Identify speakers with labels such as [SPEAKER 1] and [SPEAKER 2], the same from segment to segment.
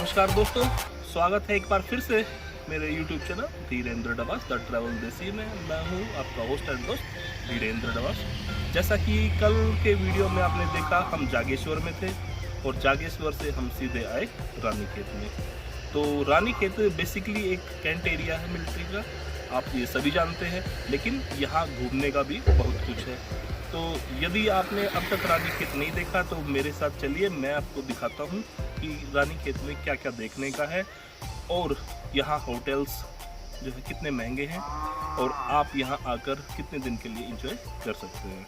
[SPEAKER 1] नमस्कार दोस्तों, स्वागत है एक बार फिर से मेरे YouTube channel Dhirendra Dabas the travel देसी में। मैं हूँ आपका होस्ट एंड दोस्त धीरेन्द्र डबास। जैसा कि कल के वीडियो में आपने देखा, हम जागेश्वर में थे और जागेश्वर से हम सीधे आए रानीखेत में। तो रानीखेत बेसिकली एक कैंट एरिया है मिलिट्री का, आप ये सभी जानते हैं, लेकिन यहाँ घूमने का भी बहुत कुछ है। तो यदि आपने अब तक रानीखेत नहीं देखा तो मेरे साथ चलिए, मैं आपको दिखाता हूँ कि रानीखेत में क्या क्या देखने का है और यहाँ होटल्स जो है कितने महंगे हैं और आप यहाँ आकर कितने दिन के लिए एंजॉय कर सकते हैं।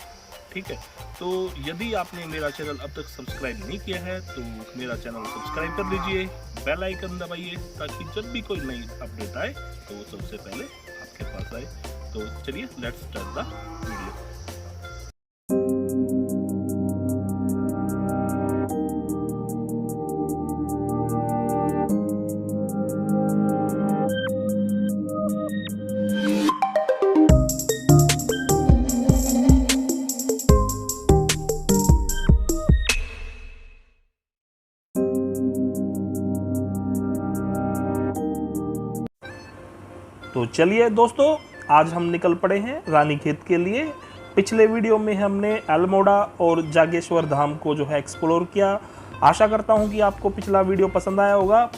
[SPEAKER 1] ठीक है, तो यदि आपने मेरा चैनल अब तक सब्सक्राइब नहीं किया है तो मेरा चैनल सब्सक्राइब कर लीजिए, बेल आइकन दबाइए ताकि जब भी कोई नई अपडेट आए तो वो सबसे पहले आपके पास आए। तो चलिए, लेट्स स्टार्ट द वीडियो। तो चलिए दोस्तों, आज हम निकल पड़े हैं रानीखेत के लिए। पिछले वीडियो में हमने अल्मोड़ा और जागेश्वर धाम को जो है एक्सप्लोर किया। आशा करता हूं कि आपको पिछला वीडियो पसंद आया होगा।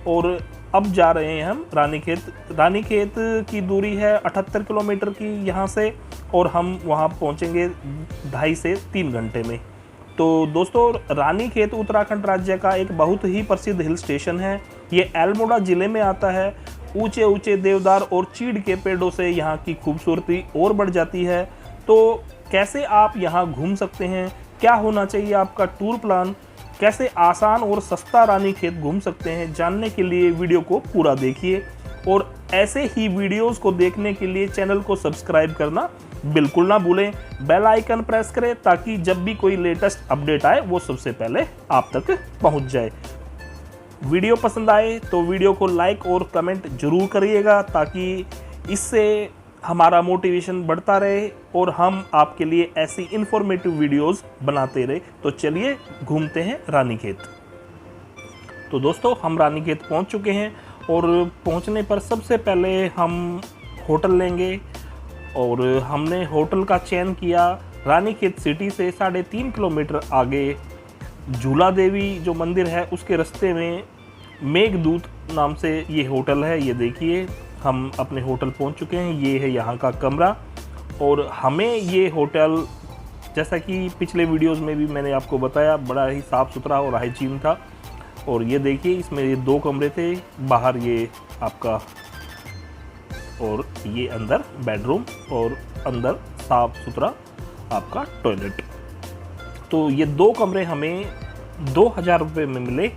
[SPEAKER 1] और अब जा रहे हैं हम रानीखेत। रानीखेत की दूरी है 78 किलोमीटर की यहाँ से, और हम वहाँ पहुँचेंगे 2.5 से 3 घंटे में। तो दोस्तों, रानीखेत उत्तराखंड राज्य का एक बहुत ही प्रसिद्ध हिल स्टेशन है। ये अल्मोड़ा ज़िले में आता है। ऊंचे ऊंचे देवदार और चीड़ के पेड़ों से यहाँ की खूबसूरती और बढ़ जाती है। तो कैसे आप यहाँ घूम सकते हैं, क्या होना चाहिए आपका टूर प्लान, कैसे आसान और सस्ता रानीखेत घूम सकते हैं, जानने के लिए वीडियो को पूरा देखिए। और ऐसे ही वीडियोस को देखने के लिए चैनल को सब्सक्राइब करना बिल्कुल ना भूलें, बेल आइकन प्रेस करें ताकि जब भी कोई लेटेस्ट अपडेट आए वो सबसे पहले आप तक पहुँच जाए। वीडियो पसंद आए तो वीडियो को लाइक और कमेंट जरूर करिएगा ताकि इससे हमारा मोटिवेशन बढ़ता रहे और हम आपके लिए ऐसी इन्फॉर्मेटिव वीडियोस बनाते रहे। तो चलिए घूमते हैं रानीखेत। तो दोस्तों, हम रानीखेत पहुंच चुके हैं और पहुंचने पर सबसे पहले हम होटल लेंगे। और हमने होटल का चयन किया रानीखेत सिटी से 3.5 किलोमीटर आगे झूला देवी जो मंदिर है उसके रास्ते में मेघदूत नाम से ये होटल है। ये देखिए, हम अपने होटल पहुंच चुके हैं। ये है यहाँ का कमरा। और हमें ये होटल, जैसा कि पिछले वीडियोस में भी मैंने आपको बताया, बड़ा ही साफ़ सुथरा और हाइजीन था। और ये देखिए, इसमें ये 2 कमरे थे, बाहर ये आपका और ये अंदर बेडरूम और अंदर साफ़ सुथरा आपका टॉयलेट। तो ये 2 कमरे हमें 2000 रुपये में मिले।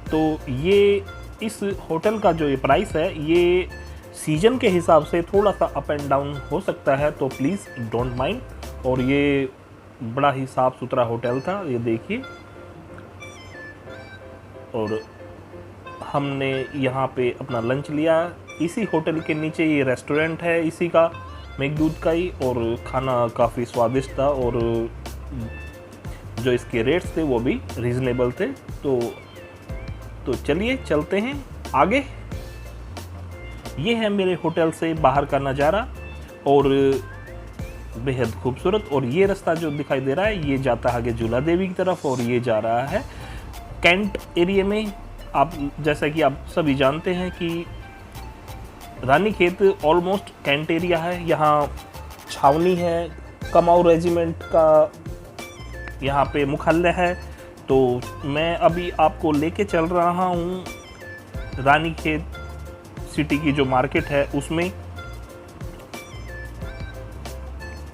[SPEAKER 1] तो ये इस होटल का जो ये प्राइस है, ये सीजन के हिसाब से थोड़ा सा अप एंड डाउन हो सकता है, तो प्लीज़ डोंट माइंड। और ये बड़ा ही साफ़ सुथरा होटल था, ये देखिए। और हमने यहाँ पे अपना लंच लिया। इसी होटल के नीचे ये रेस्टोरेंट है इसी का, मेघदूत का ही, और खाना काफ़ी स्वादिष्ट था और जो इसके रेट्स थे वो भी रीज़नेबल थे। तो चलिए चलते हैं आगे। ये है मेरे होटल से बाहर का नज़ारा और बेहद खूबसूरत। और ये रास्ता जो दिखाई दे रहा है ये जाता है आगे झूला देवी की तरफ और ये जा रहा है कैंट एरिया में। आप जैसा कि आप सभी जानते हैं कि रानीखेत ऑलमोस्ट कैंट एरिया है। यहाँ छावनी है, कमाऊ रेजिमेंट का यहाँ पे मुख्यालय है। तो मैं अभी आपको लेके चल रहा हूँ रानीखेत सिटी की जो मार्केट है उसमें।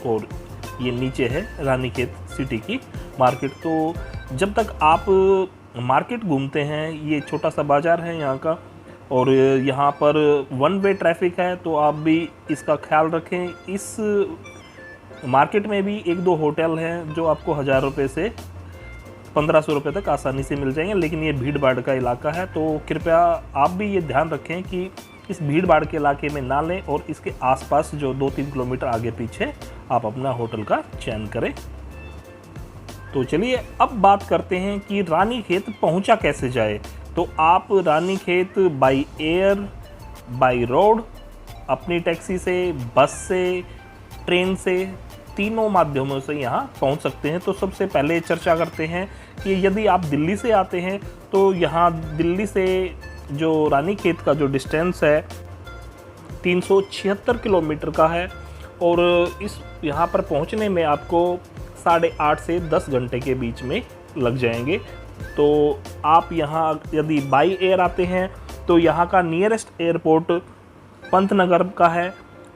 [SPEAKER 1] और ये नीचे है रानीखेत सिटी की मार्केट। तो जब तक आप मार्केट घूमते हैं, ये छोटा सा बाज़ार है यहाँ का और यहाँ पर 1 वे ट्रैफिक है, तो आप भी इसका ख्याल रखें। इस मार्केट में भी 1-2 होटल हैं जो आपको 1000 रुपये से 1500 रुपये तक आसानी से मिल जाएंगे, लेकिन ये भीड़ भाड़ का इलाका है। तो कृपया आप भी ये ध्यान रखें कि इस भीड़ भाड़ के इलाके में ना लें और इसके आसपास जो 2-3 किलोमीटर आगे पीछे आप अपना होटल का चयन करें। तो चलिए अब बात करते हैं कि रानीखेत पहुंचा कैसे जाए। तो तो आप Ranikhet by air, by road, अपनी टैक्सी से, बस से, ट्रेन से, तीनों माध्यमों से यहाँ पहुँच सकते हैं। तो सबसे पहले चर्चा करते हैं कि यदि आप दिल्ली से आते हैं तो यहाँ दिल्ली से जो रानीखेत का जो डिस्टेंस है 376 किलोमीटर का है और इस यहाँ पर पहुँचने में आपको 8.5 से 10 घंटे के बीच में लग जाएंगे। तो आप यहाँ यदि बाई एयर आते हैं तो यहाँ का नियरेस्ट एयरपोर्ट पंतनगर का है।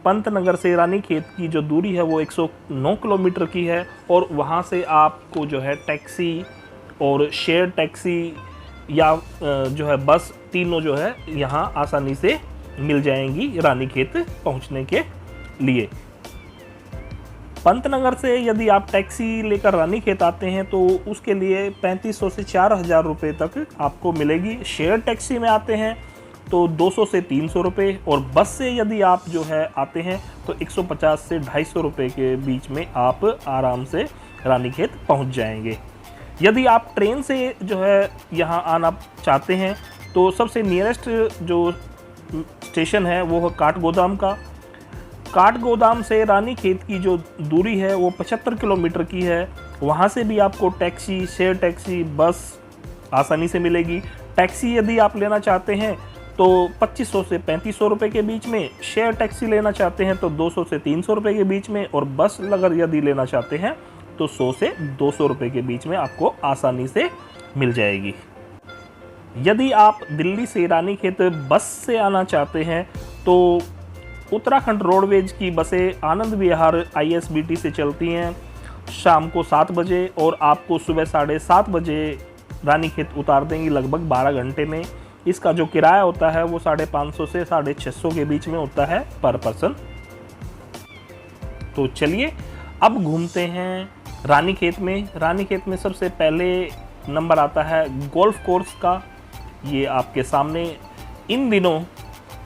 [SPEAKER 1] पंतनगर से रानीखेत की जो दूरी है वो 109 किलोमीटर की है और वहाँ से आपको जो है टैक्सी और शेयर टैक्सी या जो है बस, तीनों जो है यहाँ आसानी से मिल जाएंगी रानीखेत पहुँचने के लिए। पंतनगर से यदि आप टैक्सी लेकर रानीखेत आते हैं तो उसके लिए 3500 से 4000 रुपये तक आपको मिलेगी। शेयर टैक्सी में आते हैं तो 200 से 300 रुपये और बस से यदि आप जो है आते हैं तो 150 से 250 रुपये के बीच में आप आराम से रानीखेत पहुंच जाएंगे। यदि आप ट्रेन से जो है यहाँ आना चाहते हैं तो सबसे नियरेस्ट जो स्टेशन है वो है काठगोदाम का। काठगोदाम से रानीखेत की जो दूरी है वो 75 किलोमीटर की है। वहाँ से भी आपको टैक्सी, शेयर टैक्सी, बस आसानी से मिलेगी। टैक्सी यदि आप लेना चाहते हैं तो 2500 से 3500 रुपये के बीच में, शेयर टैक्सी लेना चाहते हैं तो 200 से 300 रुपये के बीच में और बस अगर यदि लेना चाहते हैं तो 100 से 200 रुपये के बीच में आपको आसानी से मिल जाएगी। यदि आप दिल्ली से रानीखेत बस से आना चाहते हैं तो उत्तराखंड रोडवेज की बसें आनंद विहार ISBT से चलती हैं शाम को 7 बजे और आपको सुबह 7:30 बजे रानीखेत उतार देंगी लगभग 12 घंटे में। इसका जो किराया होता है वो 550 से 650 के बीच में होता है पर पर्सन। तो चलिए अब घूमते हैं रानीखेत में। रानीखेत में सबसे पहले नंबर आता है गोल्फ कोर्स का। ये आपके सामने इन दिनों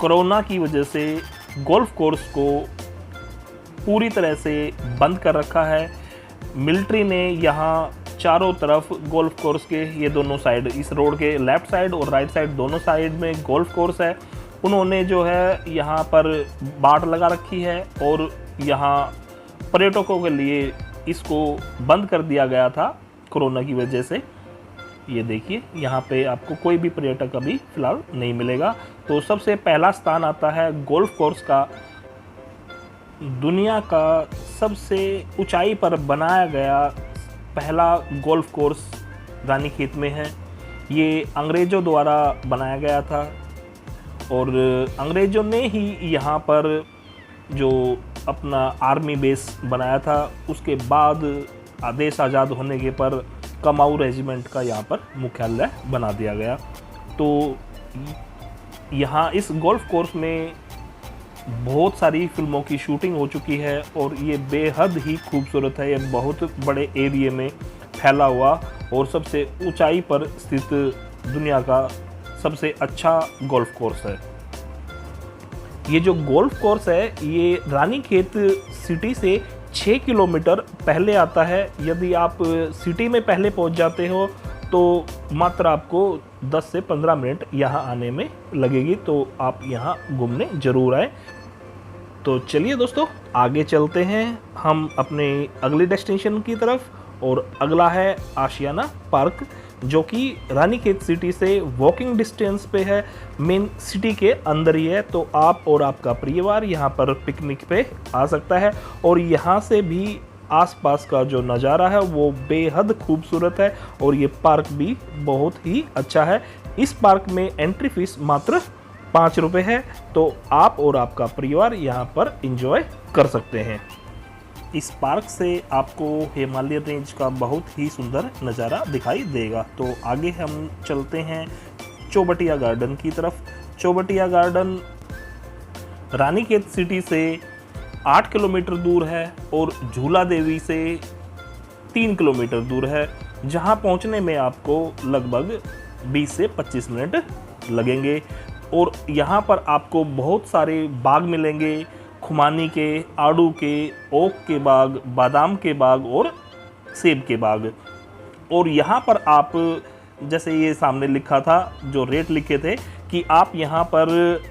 [SPEAKER 1] कोरोना की वजह से गोल्फ कोर्स को पूरी तरह से बंद कर रखा है। मिलिट्री ने यहाँ चारों तरफ गोल्फ कोर्स के ये दोनों साइड, इस रोड के लेफ़्ट साइड और राइट साइड दोनों साइड में गोल्फ कोर्स है। उन्होंने जो है यहाँ पर बाट लगा रखी है और यहाँ पर्यटकों के लिए इसको बंद कर दिया गया था कोरोना की वजह से। ये देखिए यहाँ पे आपको कोई भी पर्यटक अभी फ़िलहाल नहीं मिलेगा। तो सबसे पहला स्थान आता है गोल्फ कोर्स का। दुनिया का सबसे ऊंचाई पर बनाया गया पहला गोल्फ कोर्स रानीखेत में है। ये अंग्रेज़ों द्वारा बनाया गया था और अंग्रेज़ों ने ही यहाँ पर जो अपना आर्मी बेस बनाया था, उसके बाद देश आज़ाद होने के पर कमाऊ रेजिमेंट का यहाँ पर मुख्यालय बना दिया गया। तो यहाँ इस गोल्फ कोर्स में बहुत सारी फिल्मों की शूटिंग हो चुकी है और ये बेहद ही खूबसूरत है। ये बहुत बड़े एरिया में फैला हुआ और सबसे ऊंचाई पर स्थित दुनिया का सबसे अच्छा गोल्फ कोर्स है। ये जो गोल्फ कोर्स है ये रानीखेत सिटी से 6 किलोमीटर पहले आता है। यदि आप सिटी में पहले पहुंच जाते हो तो मात्र आपको 10 से 15 मिनट यहाँ आने में लगेगी। तो आप यहाँ घूमने ज़रूर आए। तो चलिए दोस्तों आगे चलते हैं हम अपने अगले डेस्टिनेशन की तरफ और अगला है आशियाना पार्क, जो कि रानीखेत सिटी से वॉकिंग डिस्टेंस पे है, मेन सिटी के अंदर ही है। तो आप और आपका परिवार यहाँ पर पिकनिक पे आ सकता है और यहाँ से भी आसपास का जो नज़ारा है वो बेहद खूबसूरत है और ये पार्क भी बहुत ही अच्छा है। इस पार्क में एंट्री फीस मात्र 5 रुपये है। तो आप और आपका परिवार यहाँ पर एंजॉय कर सकते हैं। इस पार्क से आपको हिमालय रेंज का बहुत ही सुंदर नज़ारा दिखाई देगा। तो आगे हम चलते हैं चौबटिया गार्डन की तरफ। चौबटिया गार्डन रानीखेत सिटी से 8 किलोमीटर दूर है और झूला देवी से 3 किलोमीटर दूर है, जहां पहुंचने में आपको लगभग 20 से 25 मिनट लगेंगे। और यहां पर आपको बहुत सारे बाग मिलेंगे, खुमानी के, आड़ू के, ओक के बाग, बादाम के बाग और सेब के बाग। और यहाँ पर आप जैसे ये सामने लिखा था, जो रेट लिखे थे कि आप यहाँ पर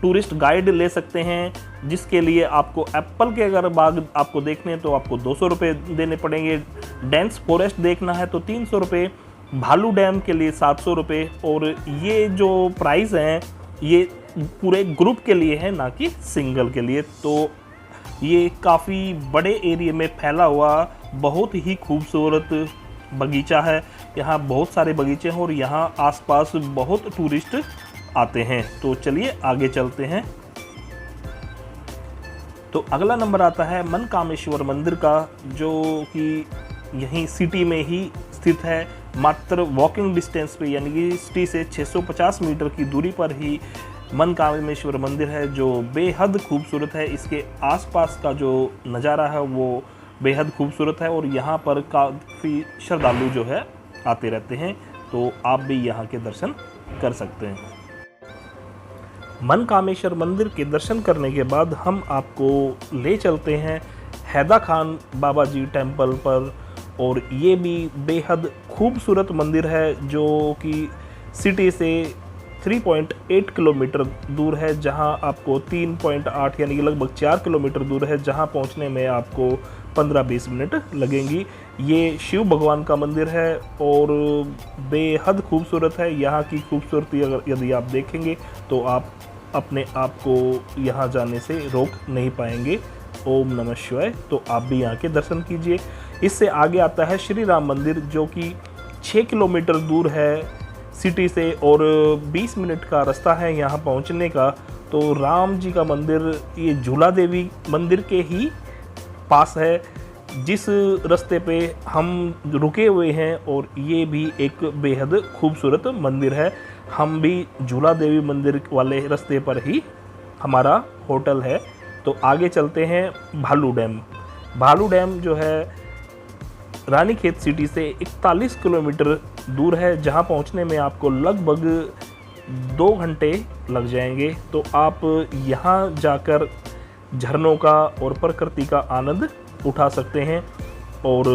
[SPEAKER 1] टूरिस्ट गाइड ले सकते हैं, जिसके लिए आपको एप्पल के अगर बाग आपको देखने हैं तो आपको 200 रुपये देने पड़ेंगे। डेंस फॉरेस्ट देखना है तो 300 रुपये, भालू डैम के लिए 700 रुपये। और ये जो प्राइस हैं ये पूरे ग्रुप के लिए है, ना कि सिंगल के लिए। तो ये काफ़ी बड़े एरिया में फैला हुआ बहुत ही खूबसूरत बगीचा है। यहाँ बहुत सारे बगीचे हैं और यहाँ आसपास बहुत टूरिस्ट आते हैं। तो चलिए आगे चलते हैं। तो अगला नंबर आता है मनकामेश्वर मंदिर का, जो कि यहीं सिटी में ही स्थित है, मात्र वॉकिंग डिस्टेंस पे, यानी कि सिटी से 650 मीटर की दूरी पर ही मनकामेश्वर मंदिर है, जो बेहद खूबसूरत है। इसके आसपास का जो नज़ारा है वो बेहद खूबसूरत है और यहाँ पर काफ़ी श्रद्धालु जो है आते रहते हैं। तो आप भी यहाँ के दर्शन कर सकते हैं। मनकामेश्वर मंदिर के दर्शन करने के बाद हम आपको ले चलते हैं हैदा खान बाबा जी टेम्पल पर। और ये भी बेहद खूबसूरत मंदिर है, जो कि सिटी से 3.8 किलोमीटर दूर है, जहां आपको 3.8 यानी कि लगभग 4 किलोमीटर दूर है, जहां पहुंचने में आपको 15-20 मिनट लगेंगी। ये शिव भगवान का मंदिर है और बेहद खूबसूरत है। यहाँ की खूबसूरती अगर यदि आप देखेंगे तो आप अपने आप को यहाँ जाने से रोक नहीं पाएंगे। ओम नमः शिवाय। तो आप भी यहाँ के दर्शन कीजिए। इससे आगे आता है श्री राम मंदिर, जो कि 6 किलोमीटर दूर है सिटी से और 20 मिनट का रास्ता है यहाँ पहुँचने का। तो राम जी का मंदिर ये झूला देवी मंदिर के ही पास है, जिस रास्ते पे हम रुके हुए हैं। और ये भी एक बेहद खूबसूरत मंदिर है। हम भी झूला देवी मंदिर वाले रास्ते पर ही हमारा होटल है। तो आगे चलते हैं भालू डैम। भालू डैम जो है रानीखेत सिटी से 41 किलोमीटर दूर है, जहां पहुंचने में आपको लगभग 2 घंटे लग जाएंगे। तो आप यहां जाकर झरनों का और प्रकृति का आनंद उठा सकते हैं। और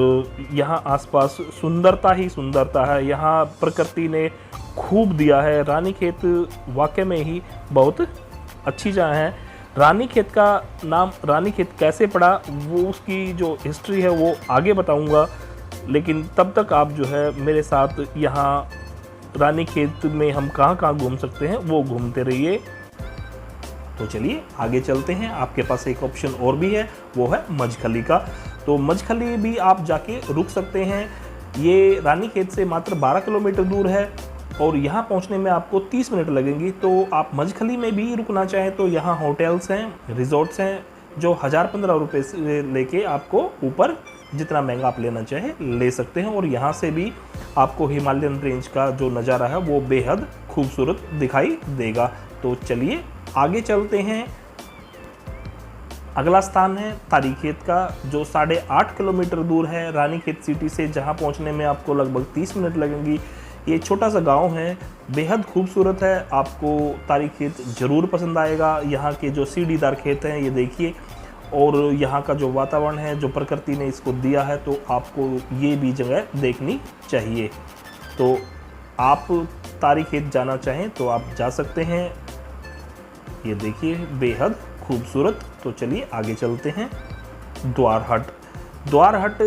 [SPEAKER 1] यहाँ आसपास सुंदरता ही सुंदरता है। यहाँ प्रकृति ने खूब दिया है। रानीखेत वाकई में ही बहुत अच्छी जगह है। रानीखेत का नाम रानीखेत कैसे पड़ा, वो उसकी जो हिस्ट्री है वो आगे बताऊंगा, लेकिन तब तक आप जो है मेरे साथ यहाँ रानीखेत में हम कहाँ कहाँ घूम सकते हैं वो घूमते रहिए। तो चलिए आगे चलते हैं। आपके पास एक ऑप्शन और भी है, वो है मजखली का। तो मजखली भी आप जाके रुक सकते हैं। ये रानीखेत से मात्र 12 किलोमीटर दूर है और यहाँ पहुँचने में आपको 30 मिनट लगेंगी। तो आप मजखली में भी रुकना चाहें तो यहाँ होटल्स हैं, रिजॉर्ट्स हैं, जो 1015 रुपये से लेके आपको ऊपर जितना महंगा आप लेना चाहें ले सकते हैं। और यहाँ से भी आपको हिमालयन रेंज का जो नज़ारा है वो बेहद खूबसूरत दिखाई देगा। तो चलिए आगे चलते हैं। अगला स्थान है तारीखेत का, जो 8.5 किलोमीटर दूर है रानीखेत सिटी से, जहाँ पहुँचने में आपको लगभग 30 मिनट लगेंगी। ये छोटा सा गांव है, बेहद खूबसूरत है। आपको तारीखेत ज़रूर पसंद आएगा। यहाँ के जो सीढ़ीदार खेत हैं ये देखिए, और यहाँ का जो वातावरण है, जो प्रकृति ने इसको दिया है, तो आपको ये भी जगह देखनी चाहिए। तो आप तारीखेत जाना चाहें तो आप जा सकते हैं। ये देखिए बेहद खूबसूरत। तो चलिए आगे चलते हैं। द्वारहट। द्वारहट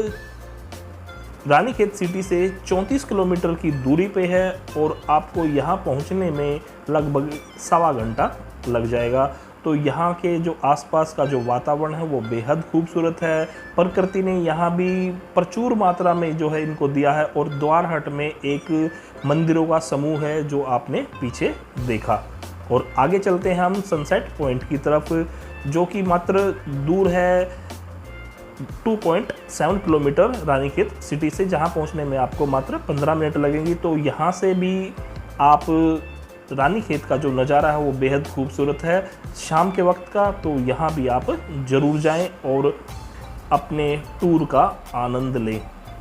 [SPEAKER 1] रानीखेत सिटी से 34 किलोमीटर की दूरी पे है और आपको यहाँ पहुँचने में लगभग 1.25 घंटा लग जाएगा। तो यहाँ के जो आसपास का जो वातावरण है वो बेहद खूबसूरत है। प्रकृति ने यहाँ भी प्रचुर मात्रा में जो है इनको दिया है। और द्वारहट में एक मंदिरों का समूह है जो आपने पीछे देखा। और आगे चलते हैं हम सनसेट पॉइंट की तरफ, जो कि मात्र दूर है 2.7 किलोमीटर रानीखेत सिटी से, जहां पहुंचने में आपको मात्र 15 मिनट लगेंगी। तो यहां से भी आप रानीखेत का जो नज़ारा है वो बेहद खूबसूरत है शाम के वक्त का। तो यहाँ भी आप ज़रूर जाएं और अपने टूर का आनंद लें।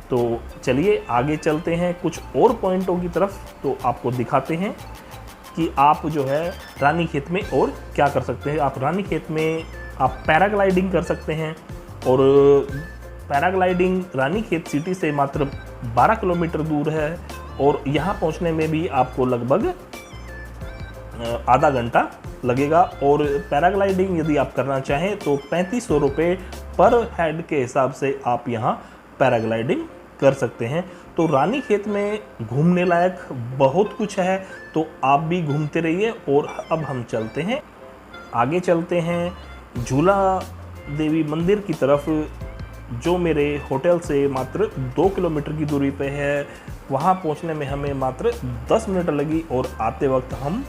[SPEAKER 1] तो चलिए आगे चलते हैं कुछ और पॉइंटों की तरफ, तो आपको दिखाते हैं कि आप जो है रानीखेत में और क्या कर सकते हैं। आप रानीखेत में आप पैराग्लाइडिंग कर सकते हैं। और पैराग्लाइडिंग रानीखेत सिटी से मात्र 12 किलोमीटर दूर है और यहाँ पहुँचने में भी आपको लगभग आधा घंटा लगेगा। और पैराग्लाइडिंग यदि आप करना चाहें तो 3500 रुपये पर हेड के हिसाब से आप यहाँ पैराग्लाइडिंग कर सकते हैं। तो रानीखेत में घूमने लायक बहुत कुछ है, तो आप भी घूमते रहिए। और अब हम चलते हैं, आगे चलते हैं झूला देवी मंदिर की तरफ, जो मेरे होटल से मात्र 2 किलोमीटर की दूरी पे है। वहाँ पहुँचने में हमें मात्र 10 मिनट लगी और आते वक्त हम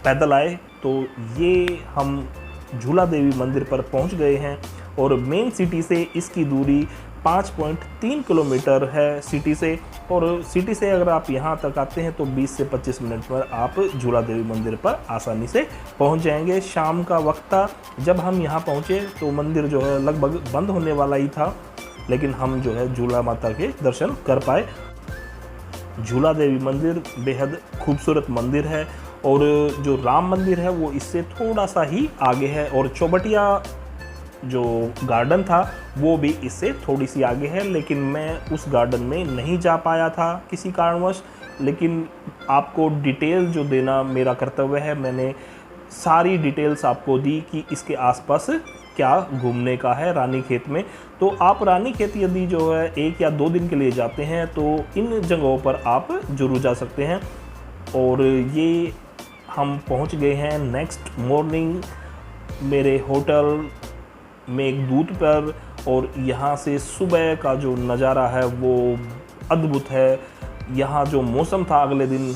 [SPEAKER 1] पैदल आए। तो ये हम झूला देवी मंदिर पर पहुँच गए हैं और मेन सिटी से इसकी दूरी 5.3 किलोमीटर है सिटी से। और सिटी से अगर आप यहाँ तक आते हैं तो 20 से 25 मिनट पर आप झूला देवी मंदिर पर आसानी से पहुँच जाएंगे। शाम का वक्त था जब हम यहाँ पहुँचे, तो मंदिर जो है लगभग बंद होने वाला ही था, लेकिन हम जो है झूला माता के दर्शन कर पाए। झूला देवी मंदिर बेहद खूबसूरत मंदिर है और जो राम मंदिर है वो इससे थोड़ा सा ही आगे है, और चौबटिया जो गार्डन था वो भी इससे थोड़ी सी आगे है। लेकिन मैं उस गार्डन में नहीं जा पाया था किसी कारणवश, लेकिन आपको डिटेल जो देना मेरा कर्तव्य है। मैंने सारी डिटेल्स आपको दी कि इसके आसपास क्या घूमने का है रानीखेत में। तो आप रानीखेत यदि जो है 1 या 2 दिन के लिए जाते हैं तो इन जगहों पर आप जरूर जा सकते हैं। और ये हम पहुंच गए हैं नेक्स्ट मॉर्निंग मेरे होटल मेघदूत पर, और यहाँ से सुबह का जो नज़ारा है वो अद्भुत है। यहाँ जो मौसम था अगले दिन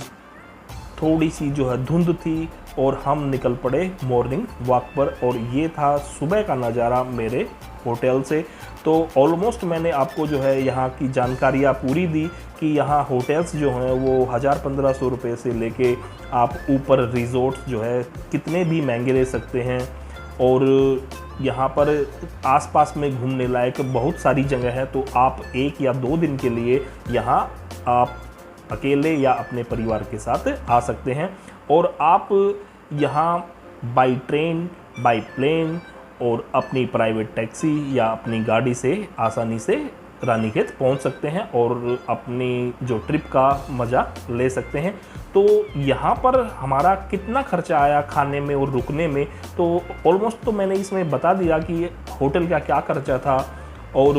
[SPEAKER 1] थोड़ी सी जो है धुंध थी और हम निकल पड़े मॉर्निंग वॉक पर, और ये था सुबह का नज़ारा मेरे होटल से। तो ऑलमोस्ट मैंने आपको जो है यहाँ की जानकारियाँ पूरी दी कि यहाँ होटल्स जो हैं वो 1000-1500 रुपये से लेके आप ऊपर रिजॉर्ट्स जो है कितने भी महंगे ले सकते हैं। और यहाँ पर आसपास में घूमने लायक बहुत सारी जगह है, तो आप 1 या 2 दिन के लिए यहाँ आप अकेले या अपने परिवार के साथ आ सकते हैं। और आप यहाँ बाई ट्रेन, बाई प्लेन और अपनी प्राइवेट टैक्सी या अपनी गाड़ी से आसानी से रानीखेत पहुँच सकते हैं और अपनी जो ट्रिप का मज़ा ले सकते हैं। तो यहाँ पर हमारा कितना खर्चा आया खाने में और रुकने में, तो ऑलमोस्ट तो मैंने इसमें बता दिया कि होटल का क्या खर्चा था। और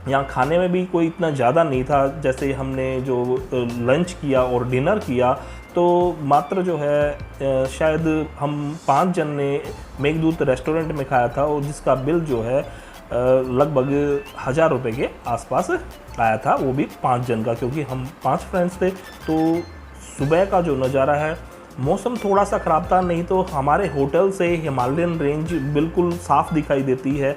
[SPEAKER 1] यहाँ खाने में भी कोई इतना ज़्यादा नहीं था। जैसे हमने जो लंच किया और डिनर किया तो मात्र जो है शायद हम 5 जन ने मेघदूत रेस्टोरेंट में खाया था, और जिसका बिल जो है लगभग 1000 रुपये के आसपास आया था, वो भी 5 जन का, क्योंकि हम 5 फ्रेंड्स थे। तो सुबह का जो नज़ारा है, मौसम थोड़ा सा ख़राब था, नहीं तो हमारे होटल से हिमालयन रेंज बिल्कुल साफ़ दिखाई देती है।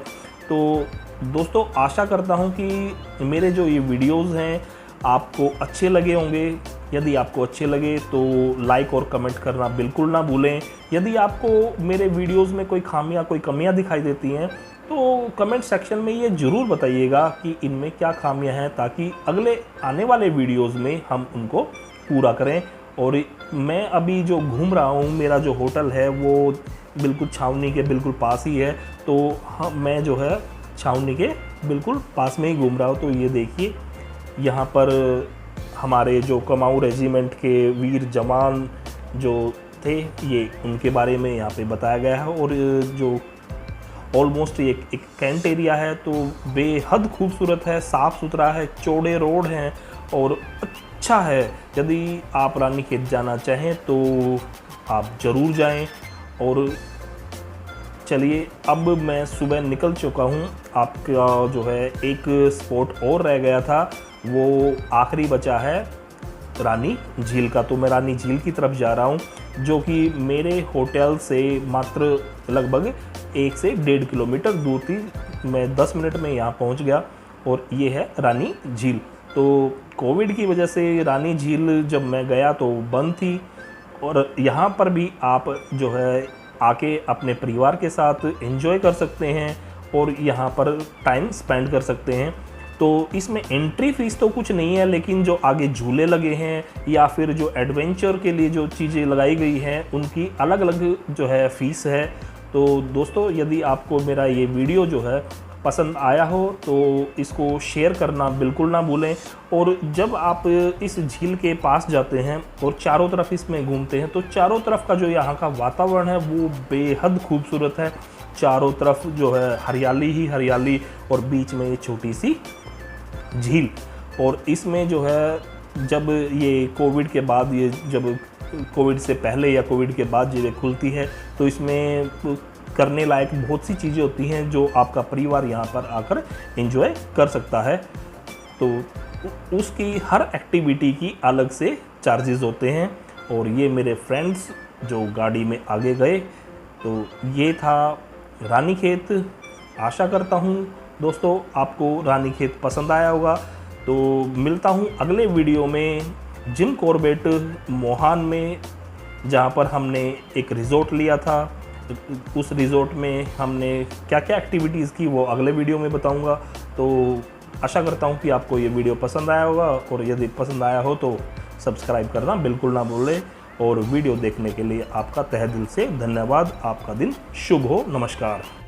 [SPEAKER 1] तो दोस्तों आशा करता हूँ कि मेरे जो ये वीडियोज़ हैं आपको अच्छे लगे होंगे। यदि आपको अच्छे लगे तो लाइक और कमेंट करना बिल्कुल ना भूलें। यदि आपको मेरे वीडियोज़ में कोई खामियां, कोई कमियां दिखाई देती हैं तो कमेंट सेक्शन में ये ज़रूर बताइएगा कि इनमें क्या खामियां हैं, ताकि अगले आने वाले वीडियोज़ में हम उनको पूरा करें। और मैं अभी जो घूम रहा हूँ, मेरा जो होटल है वो बिल्कुल छावनी के बिल्कुल पास ही है। तो हाँ, मैं जो है छावनी के बिल्कुल पास में ही घूम रहा हूँ। तो ये देखिए, यहाँ पर हमारे जो कुमाऊं रेजिमेंट के वीर जवान जो थे, ये उनके बारे में यहाँ पे बताया गया है। और जो ऑलमोस्ट एक कैंट एरिया है, तो बेहद खूबसूरत है, साफ़ सुथरा है, चौड़े रोड हैं और अच्छा है। यदि आप रानीखेत जाना चाहें तो आप ज़रूर जाएं। और चलिए, अब मैं सुबह निकल चुका हूँ। आपका जो है एक स्पॉट और रह गया था, वो आखिरी बचा है रानी झील का। तो मैं रानी झील की तरफ जा रहा हूँ, जो कि मेरे होटल से मात्र लगभग 1 से 1.5 किलोमीटर दूर थी। मैं 10 मिनट में यहाँ पहुँच गया, और ये है रानी झील। तो कोविड की वजह से रानी झील जब मैं गया तो बंद थी, और यहाँ पर भी आप जो है आके अपने परिवार के साथ एंजॉय कर सकते हैं और यहाँ पर टाइम स्पेंड कर सकते हैं। तो इसमें एंट्री फीस तो कुछ नहीं है, लेकिन जो आगे झूले लगे हैं या फिर जो एडवेंचर के लिए जो चीज़ें लगाई गई हैं, उनकी अलग अलग जो है फ़ीस है। तो दोस्तों, यदि आपको मेरा ये वीडियो जो है पसंद आया हो तो इसको शेयर करना बिल्कुल ना भूलें। और जब आप इस झील के पास जाते हैं और चारों तरफ इसमें घूमते हैं तो चारों तरफ का जो यहाँ का वातावरण है वो बेहद खूबसूरत है। चारों तरफ जो है हरियाली ही हरियाली और बीच में ये छोटी सी झील। और इसमें जो है जब ये कोविड के बाद, ये जब कोविड से पहले या कोविड के बाद झीलें खुलती है तो इसमें करने लायक बहुत सी चीज़ें होती हैं जो आपका परिवार यहाँ पर आकर एंजॉय कर सकता है। तो उसकी हर एक्टिविटी की अलग से चार्जेस होते हैं। और ये मेरे फ्रेंड्स जो गाड़ी में आगे गए, तो ये था रानीखेत। आशा करता हूँ दोस्तों आपको रानीखेत पसंद आया होगा। तो मिलता हूँ अगले वीडियो में जिम कॉर्बेट मोहान में, जहाँ पर हमने एक रिज़ॉर्ट लिया था। उस रिज़ॉर्ट में हमने क्या क्या एक्टिविटीज़ की वो अगले वीडियो में बताऊंगा। तो आशा करता हूं कि आपको ये वीडियो पसंद आया होगा, और यदि पसंद आया हो तो सब्सक्राइब करना बिल्कुल ना भूलें। और वीडियो देखने के लिए आपका तहे दिल से धन्यवाद। आपका दिन शुभ हो। नमस्कार।